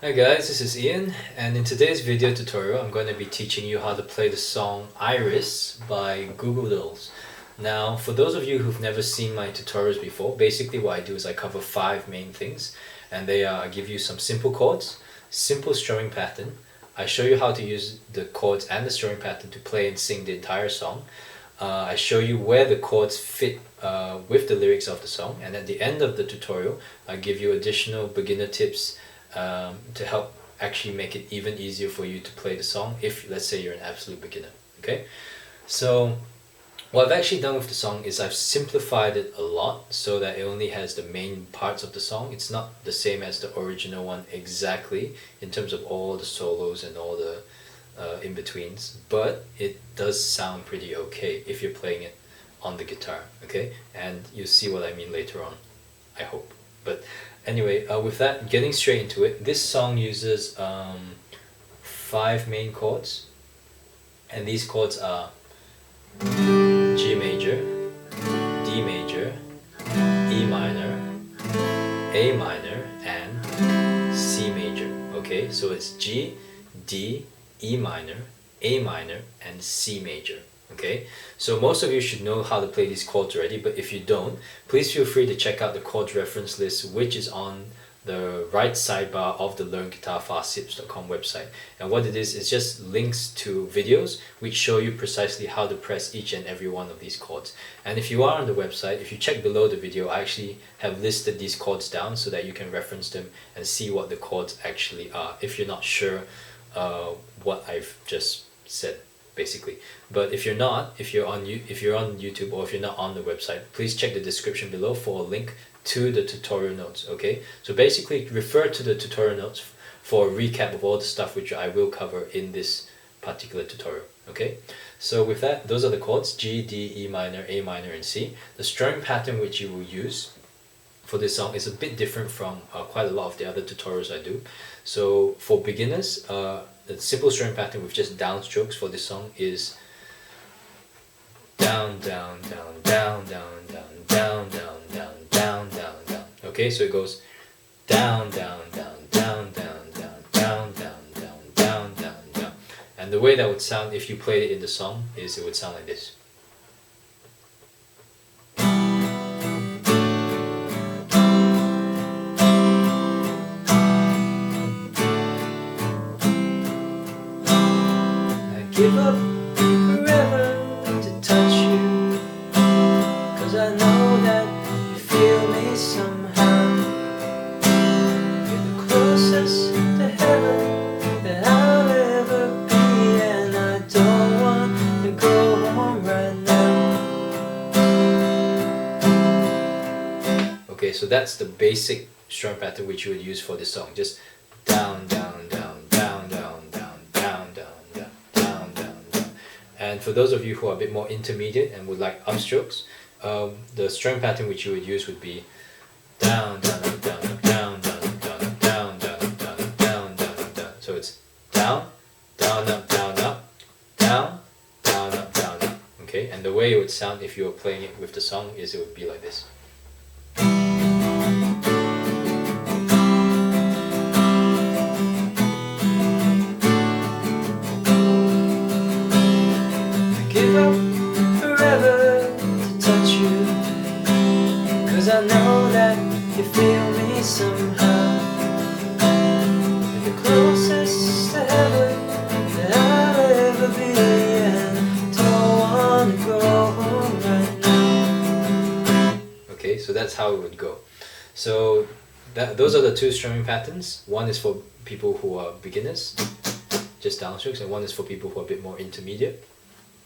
Hi guys, this is Ian, and in today's video tutorial I'm going to be teaching you how to play the song Iris by Goo Goo Dolls. Now, for those of you who've never seen my tutorials before, basically what I do is I cover 5 main things, and they are I give you some simple chords, simple strumming pattern, I show you how to use the chords and the strumming pattern to play and sing the entire song, I show you where the chords fit with the lyrics of the song, and at the end of the tutorial I give you additional beginner tips to help actually make it even easier for you to play the song if, let's say, you're an absolute beginner. Okay, so what I've actually done with the song is I've simplified it a lot so that it only has the main parts of the song. It's not the same as the original one exactly in terms of all the solos and all the in-betweens, but it does sound pretty okay if you're playing it on the guitar, okay? And you'll see what I mean later on, I hope. But anyway, with that, getting straight into it, this song uses 5 main chords, and these chords are G major, D major, E minor, A minor, and C major. Okay, so it's G, D, E minor, A minor, and C major. Okay, so most of you should know how to play these chords already, but if you don't, please feel free to check out the chords reference list, which is on the right sidebar of the learnguitarfasttips.com website. And what it is just links to videos which show you precisely how to press each and every one of these chords. And if you are on the website, if you check below the video, I actually have listed these chords down so that you can reference them and see what the chords actually are if you're not sure what I've just said, basically. But if you're not, if you're on YouTube, or if you're not on the website, please check the description below for a link to the tutorial notes. Okay, so basically refer to the tutorial notes for a recap of all the stuff which I will cover in this particular tutorial. Okay, so with that, those are the chords: G, D, E minor, A minor, and C. The strumming pattern which you will use for this song is a bit different from quite a lot of the other tutorials I do. So for beginners, the simple strumming pattern with just downstrokes for this song is down, down, down, down, down, down, down, down, down, down, down, down. Okay, so it goes down, down, down, down, down, down, down, down, down, down, down, down. And the way that would sound if you played it in the song is it would sound like this. Give up forever to touch you, 'cause I know that you feel me somehow. You're the closest to heaven that I'll ever be, and I don't want to go home right now. Okay, so that's the basic strum pattern which you would use for this song. Just down, down, down, down, down, down, down, down. And for those of you who are a bit more intermediate and would like upstrokes, the strum pattern which you would use would be down, down, down, down, down, down, down, down, down, down, down, down, down. So it's down, down, up, down, up, down, down, up, down, up. Okay, and the way it would sound if you were playing it with the song is it would be like this. I know that you feel me somehow. You're the closest to heaven that I'll ever be, and don't want to go home right now. Okay, so that's how it would go. So those are the 2 strumming patterns. One is for people who are beginners, just downstrokes, and one is for people who are a bit more intermediate.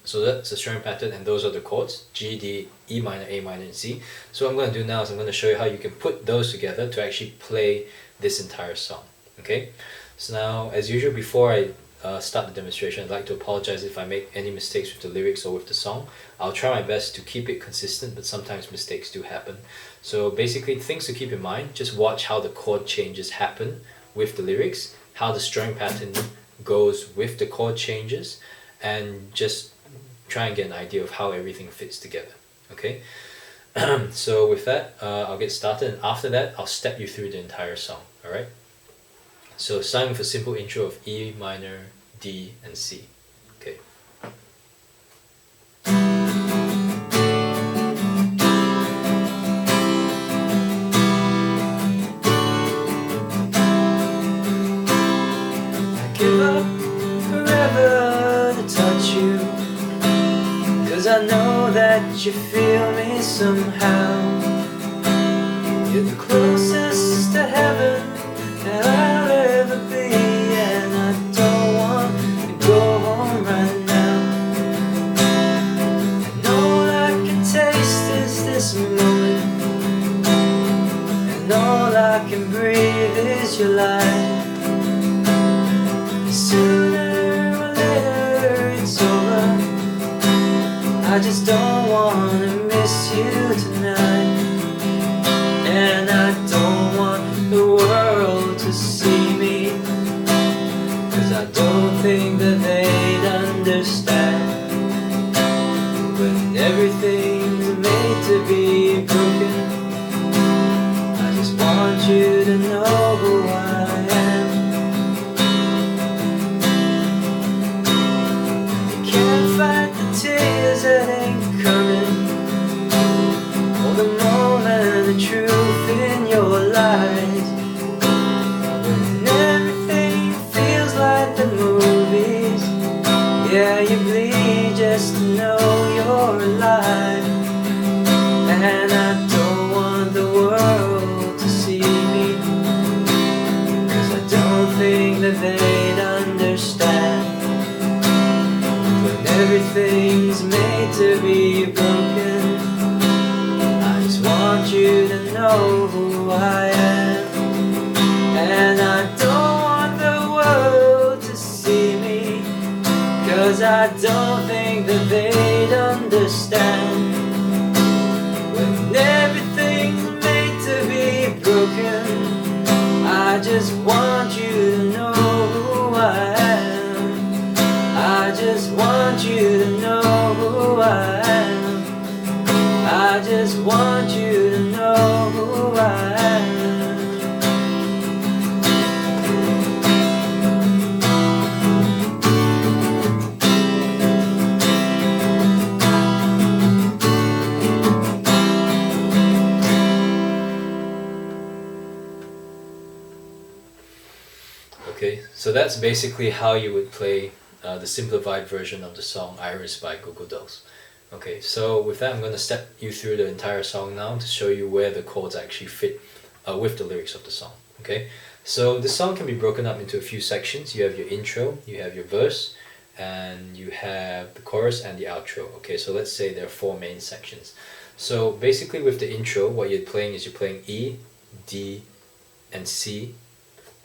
So that's the strumming pattern, and those are the chords: G, D, E minor, A minor, and C. So what I'm going to do now is I'm going to show you how you can put those together to actually play this entire song. Okay, so now, as usual, before I start the demonstration, I'd like to apologize if I make any mistakes with the lyrics or with the song. I'll try my best to keep it consistent, but sometimes mistakes do happen. So basically, things to keep in mind: just watch how the chord changes happen with the lyrics, how the strumming pattern goes with the chord changes, and just try and get an idea of how everything fits together. Okay, so with that, I'll get started, and after that I'll step you through the entire song. Alright, So starting with a simple intro of E minor, D, and C. Okay. I give up forever to touch you, 'cause I know that you feel me somehow. You're the closest to heaven that I'll ever be, and I don't want to go home right now. And all I can taste is this moment, and all I can breathe is your light. Sooner or later it's over, I just don't want to miss you tonight. And I don't want the world to see me, 'cause I don't think that they'd understand. When everything's made to be broken, I just want you to know who I am. You can't fight the tears that ain't coming, or the moment, the truth in your lies. When everything feels like the movies, yeah, you bleed just to know you're alive. And I don't want the world to see me, 'cause I don't think that they'd understand. When everything's made to be broken, I just want you to know who I am. And I don't want the world to see me, 'cause I don't think that they'd understand. When everything's made to be broken, I just want you to know who I am. I just want you to know who I am. I just want you to know who I am. Okay, so that's basically how you would play the simplified version of the song Iris by Goo Goo Dolls. Okay, so with that I'm going to step you through the entire song now to show you where the chords actually fit with the lyrics of the song. Okay, so the song can be broken up into a few sections. You have your intro, you have your verse, and you have the chorus and the outro. Okay, so let's say there are four main sections. So basically with the intro, what you're playing is you're playing E, D, and C,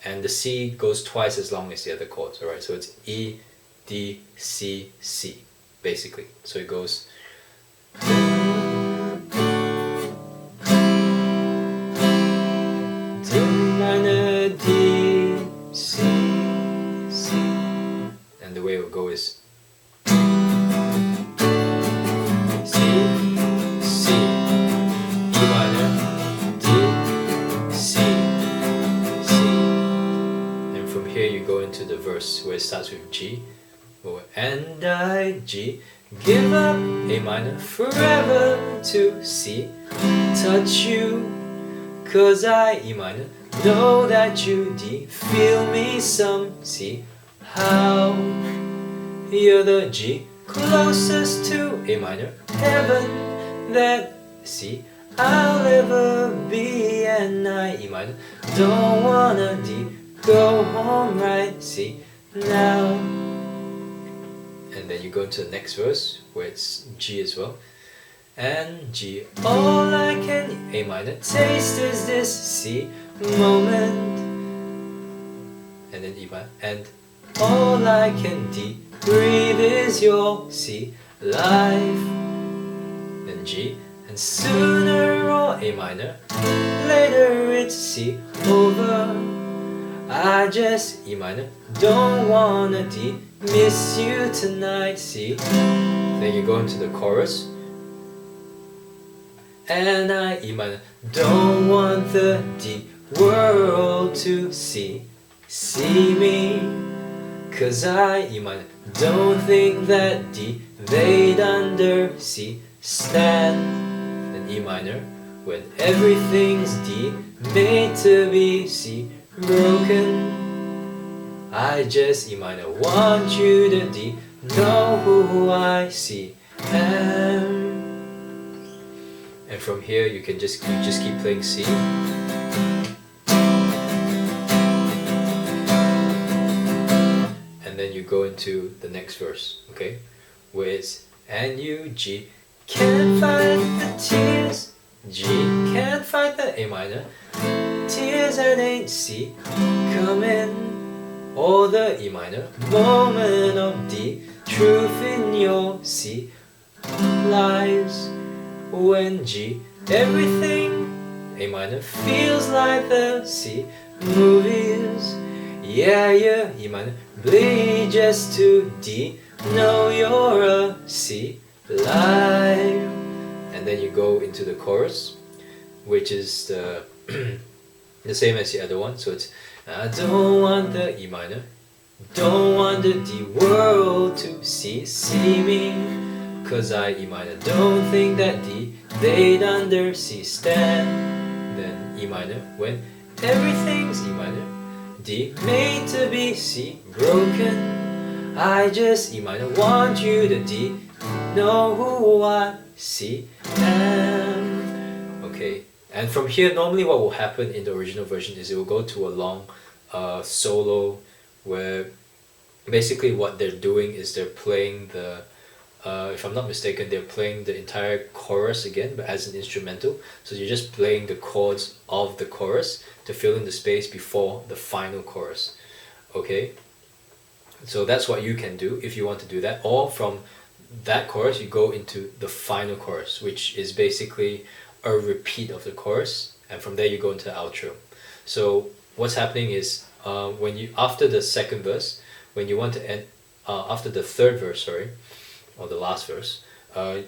and the C goes twice as long as the other chords. Alright, so it's E, D, C, C, basically. So it goes D minor, D, C, C, and the way it will go is C, C, E minor, D, C, C, and from here you go into the verse where it starts with G, and I, G, give up, A minor, forever to C, touch you, 'cause I, E minor, know that you, D, feel me some, C, how, you're the G, closest to A minor, heaven, that, C, I'll ever be, and I, E minor, don't wanna, D, go home right, C, now. And then you go into the next verse where it's G as well, and G, all I can, A minor, taste is this C moment, and then E minor, and all I can, D, breathe is your C life, then G, and sooner or A minor, later it's C over, I just, E minor, don't wanna, D, miss you tonight, C. Then you go into the chorus, and I, E minor, don't want the D world to see, see me, 'cause I, E minor, don't think that D they'd understand. Then E minor, when everything's D made to be C, broken. I just, E minor, want you to D know who I see am. And from here you just keep playing C. And then you go into the next verse, okay? Where it's and you G can't fight the tears, G can't fight the A minor, tears and ain't C coming. Or the E minor, moment of D, truth in your C lies when G, everything, A minor, feels like the C movies. Yeah, E minor, bleed just to D, know you're a C live. And then you go into the chorus, which is the same as the other one, so it's I don't want the E minor, don't want the D world to see me, 'cause I, E minor, don't think that D they'd understand. Then E minor, when everything's E minor, D made to be C, broken. I just, E minor, want you to D know who I see am. Okay. And from here, normally what will happen in the original version is it will go to a long solo where basically what they're doing is they're playing the, if I'm not mistaken, they're playing the entire chorus again, but as an instrumental. So you're just playing the chords of the chorus to fill in the space before the final chorus. Okay? So that's what you can do if you want to do that. Or from that chorus, you go into the final chorus, which is basically a repeat of the chorus, and from there you go into the outro. So what's happening is when you, after the second verse, when you want to end, after the third verse, sorry, or the last verse,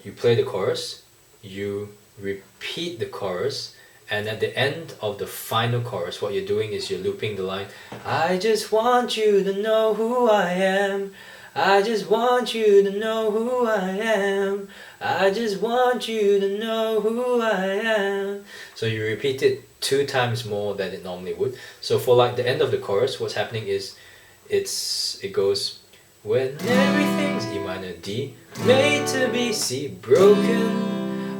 you play the chorus, you repeat the chorus, and at the end of the final chorus, what you're doing is you're looping the line, I just want you to know who I am, I just want you to know who I am, I just want you to know who I am. So you repeat it 2 times more than it normally would. So for like the end of the chorus, what's happening is it goes, when everything's E minor D, made to be C, broken.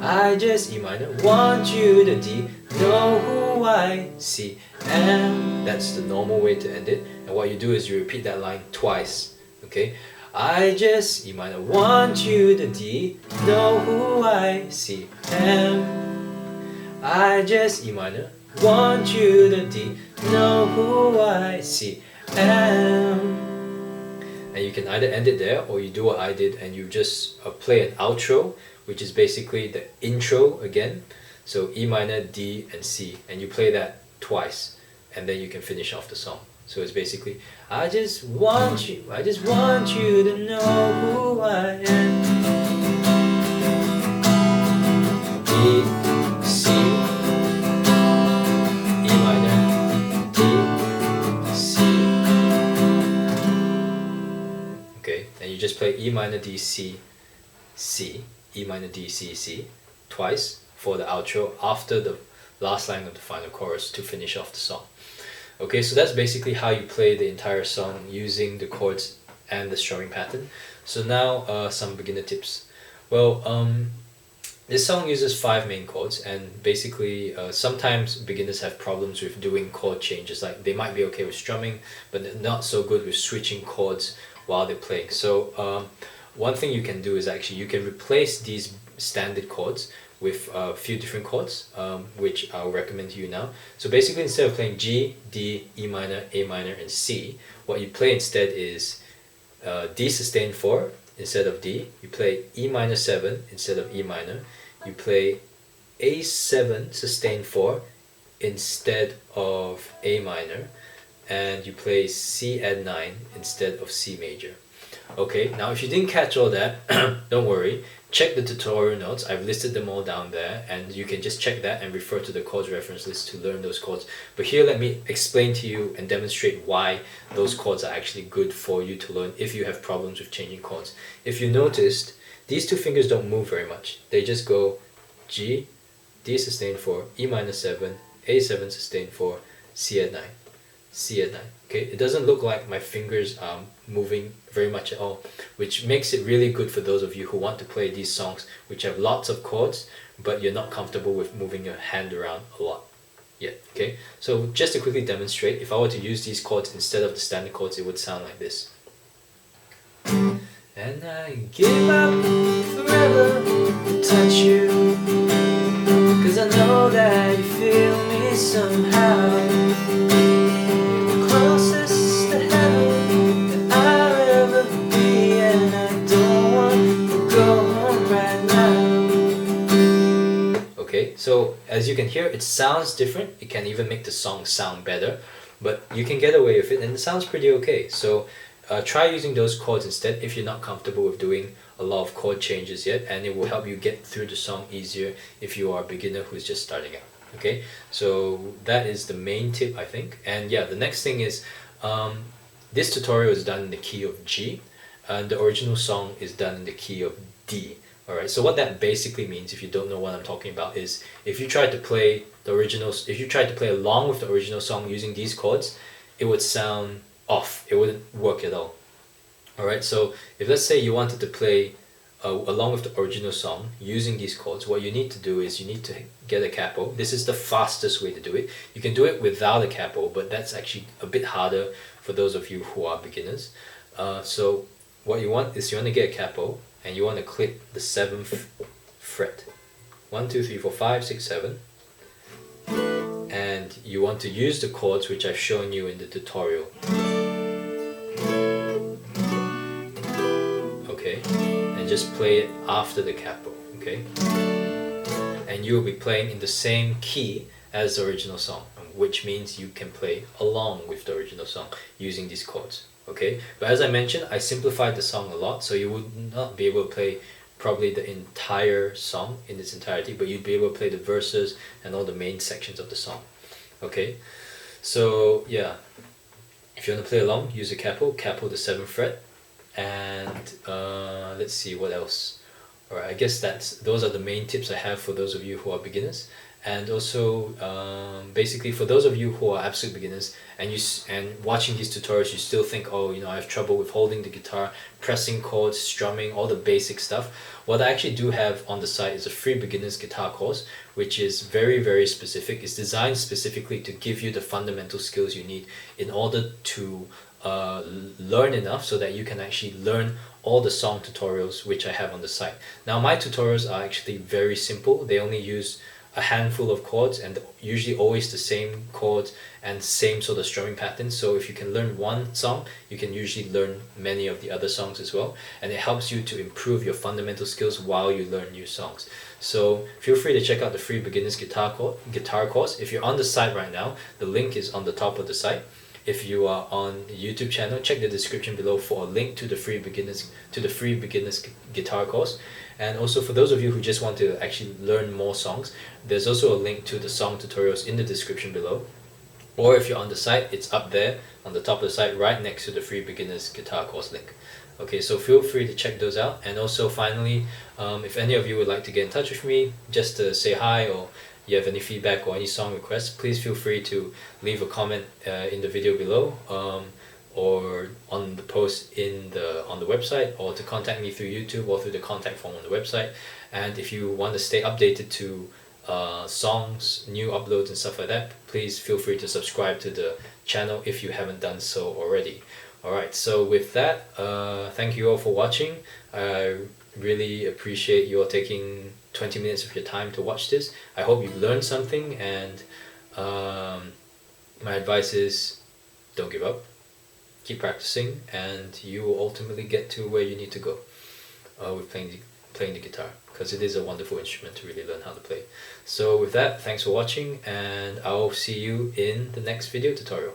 I just, E minor, want you to D, know who I see am. That's the normal way to end it. And what you do is you repeat that line twice. Okay? I just, E minor, want you to D, know who I see am. I just, E minor, want you to D, know who I see am. And you can either end it there, or you do what I did and you just play an outro, which is basically the intro again. So E minor, D and C, and you play that twice, and then you can finish off the song. So it's basically, I just want you to know who I am. D, C, E minor, D, C. Okay, and you just play E minor, D, C, C, E minor, D, C, C twice for the outro after the last line of the final chorus to finish off the song. Okay, so that's basically how you play the entire song using the chords and the strumming pattern. So now some beginner tips. Well, this song uses 5 main chords, and basically sometimes beginners have problems with doing chord changes. Like they might be okay with strumming, but they're not so good with switching chords while they're playing. So one thing you can do is actually you can replace these standard chords with a few different chords, which I'll recommend to you now. So basically, instead of playing G, D, E minor, A minor, and C, what you play instead is D sustained 4 instead of D. You play E minor 7 instead of E minor. You play A7 sustained 4 instead of A minor. And you play C add 9 instead of C major. Okay, now if you didn't catch all that, don't worry. Check the tutorial notes. I've listed them all down there, and you can just check that and refer to the chords reference list to learn those chords. But here, let me explain to you and demonstrate why those chords are actually good for you to learn if you have problems with changing chords. If you noticed, these two fingers don't move very much. They just go G, D sustain 4, E minor 7, A7 sustain 4, C at 9, C at 9. Okay, it doesn't look like my fingers are moving very much at all, which makes it really good for those of you who want to play these songs which have lots of chords, but you're not comfortable with moving your hand around a lot yet. Okay, so just to quickly demonstrate, if I were to use these chords instead of the standard chords, it would sound like this. And I give up forever to touch you, 'cause I know that you feel me somehow. You're the closest to heaven that I'll ever be, and I don't want to go home right now. Okay, so as you can hear, it sounds different. It can even make the song sound better, but you can get away with it, and it sounds pretty okay. So try using those chords instead if you're not comfortable with doing a lot of chord changes yet, and it will help you get through the song easier if you are a beginner who's just starting out. Okay, so that is the main tip, I think. And yeah, the next thing is this tutorial is done in the key of G, and the original song is done in the key of D. Alright, so what that basically means, if you don't know what I'm talking about, is if you tried to play along with the original song using these chords, it would sound off. It wouldn't work at all. Alright, so if let's say you wanted to play along with the original song using these chords, what you need to do is you need to get a capo. This is the fastest way to do it. You can do it without a capo, but that's actually a bit harder for those of you who are beginners. So what you want is you want to get a capo, and you want to click the 7th fret. 1, 2, 3, 4, 5, 6, 7. And you want to use the chords which I've shown you in the tutorial. Okay, and just play it after the capo. Okay, and you will be playing in the same key as the original song, which means you can play along with the original song using these chords. Okay, but as I mentioned, I simplified the song a lot, so you would not be able to play probably the entire song in its entirety, but you'd be able to play the verses and all the main sections of the song. Okay, so yeah, if you want to play along, use a capo the 7th fret, and let's see what else. Alright, I guess those are the main tips I have for those of you who are beginners. And also basically for those of you who are absolute beginners and watching these tutorials, you still think, oh, I have trouble with holding the guitar, pressing chords, strumming, all the basic stuff. What I actually do have on the site is a free beginners guitar course, which is very, very specific. It's designed specifically to give you the fundamental skills you need in order to learn enough so that you can actually learn all the song tutorials which I have on the site. Now my tutorials are actually very simple. They only use a handful of chords, and usually always the same chords and same sort of strumming pattern. So if you can learn one song, you can usually learn many of the other songs as well, and it helps you to improve your fundamental skills while you learn new songs. So feel free to check out the free beginners guitar course. If you're on the site right now, the link is on the top of the site. If you are on the YouTube channel, check the description below for a link to the free beginners guitar course. And also for those of you who just want to actually learn more songs, there's also a link to the song tutorials in the description below. Or if you're on the site, it's up there on the top of the site right next to the free beginners guitar course link. Okay, so feel free to check those out. And also finally, if any of you would like to get in touch with me just to say hi, or you have any feedback or any song requests, please feel free to leave a comment in the video below, or on the post on the website, or to contact me through YouTube or through the contact form on the website. And if you want to stay updated to songs, new uploads and stuff like that, please feel free to subscribe to the channel if you haven't done so already. Alright, so with that, thank you all for watching. I really appreciate you all taking 20 minutes of your time to watch this. I hope you learned something, and my advice is don't give up. Keep practicing, and you will ultimately get to where you need to go with playing the guitar, because it is a wonderful instrument to really learn how to play. So with that, thanks for watching, and I'll see you in the next video tutorial.